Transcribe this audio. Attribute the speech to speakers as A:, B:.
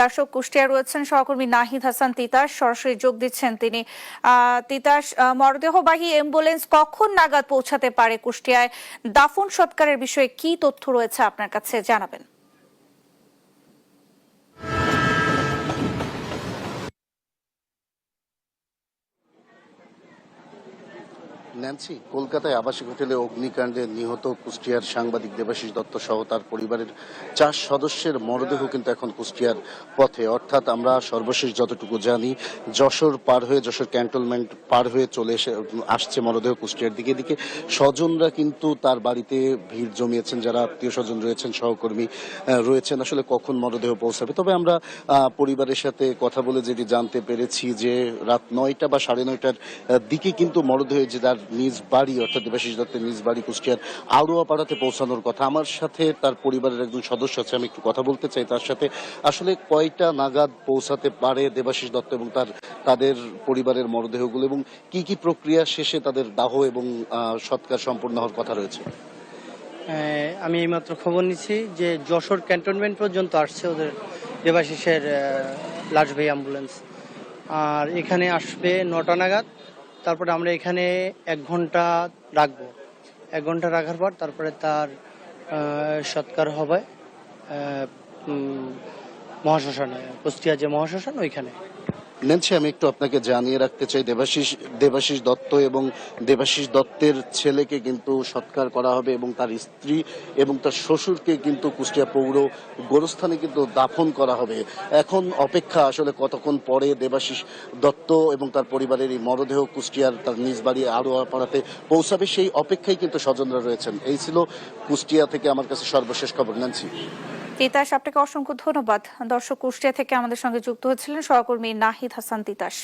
A: দর্শক, কুষ্টিয়ায় রয়েছেন সহকর্মী নাহিদ হাসান তিতাস, সরাসরি যোগ দিচ্ছেন তিনি। তিতাস, মরদেহবাহী অ্যাম্বুলেন্স কখন নাগাদ পৌঁছাতে পারে কুষ্টিয়ায়? দাফন সৎকারের বিষয়ে কি তথ্য রয়েছে আপনার কাছে, জানাবেন।
B: ন্যান্সি, কলকাতায় আবাসিক হোটেলে অগ্নিকাণ্ডে নিহত কুষ্টিয়ার সাংবাদিক দেবাশিস দত্ত সহ তার পরিবারের 4 সদস্যের মরদেহ কিন্তু এখন কুষ্টিয়ার পথে। অর্থাৎ আমরা সর্বশেষ যতটুকু জানি, যশোর পার হয়ে, যশোর ক্যান্টনমেন্ট পার হয়ে চলে আসছে মরদেহ কুষ্টিয়ার দিকে। এদিকে স্বজনরা কিন্তু তার বাড়িতে ভিড় জমিয়েছেন, যারা আত্মীয় স্বজন রয়েছেন, সহকর্মী রয়েছেন। আসলে কখন মরদেহ পৌঁছাবে, তবে আমরা পরিবারের সাথে কথা বলে যেটি জানতে পেরেছি যে রাত 9টা বা 9:30টার দিকে কিন্তু মরদেহ যে তার নিজ বাড়ি, অর্থাৎ দেবাশিস দত্তের নিজ বাড়ি কুষ্টিয়ার আড়ুয়াপাড়াতে পৌঁছানোর কথা। আমার সাথে তার পরিবারের একজন সদস্য আছে, আমি একটু কথা বলতে চাই তার সাথে। আসলে কয়টা নাগাদ পৌঁছাতে পারে দেবাশিস দত্ত এবং তাদের পরিবারের মরদেহগুলো, এবং কি কি প্রক্রিয়া শেষে তাদের দাহ এবং সৎকার সম্পূর্ণ হওয়ার কথা রয়েছে?
C: আমি এইমাত্র খবর নিচ্ছি যে যশোর ক্যান্টনমেন্ট পর্যন্ত আসছে ওদের দেবাশিসের লাশবাহী অ্যাম্বুলেন্স, আর এখানে আসবে 9টা নাগাদ। তারপরে আমরা এখানে 1 ঘন্টা রাখবো। 1 ঘন্টা রাখার পর তারপরে তার সৎকার হবে মহাশ্মশানে, কুষ্টিয়া যে মহাশ্মশান ওইখানে।
B: ন্যান্সি, আমি একটু আপনাকে জানিয়ে রাখতে চাই, দেবাশিস দত্ত এবং দেবাশিস দত্তের ছেলেকে কিন্তু সৎকার করা হবে এবং তার স্ত্রী এবং তার শ্বশুরকে কিন্তু কুষ্টিয়া পৌর গোরস্থানে কিন্তু দাফন করা হবে। এখন অপেক্ষা আসলে কতক্ষণ পরে দেবাশিস দত্ত এবং তার পরিবারের এই মরদেহ কুষ্টিয়ার তার নিজ বাড়ি আড়ুয়াপাড়াতে পৌঁছাবে, সেই অপেক্ষায় কিন্তু স্বজনরা রয়েছেন। এই ছিল কুষ্টিয়া থেকে আমার কাছে সর্বশেষ খবর। ন্যান্সি।
A: তিতাস, আপনাকে অসংখ্য ধন্যবাদ। দর্শক, কুষ্টিয়া থেকে আমাদের সঙ্গে যুক্ত হয়েছিলেন সহকর্মী নাহিদ হাসান তিতাস।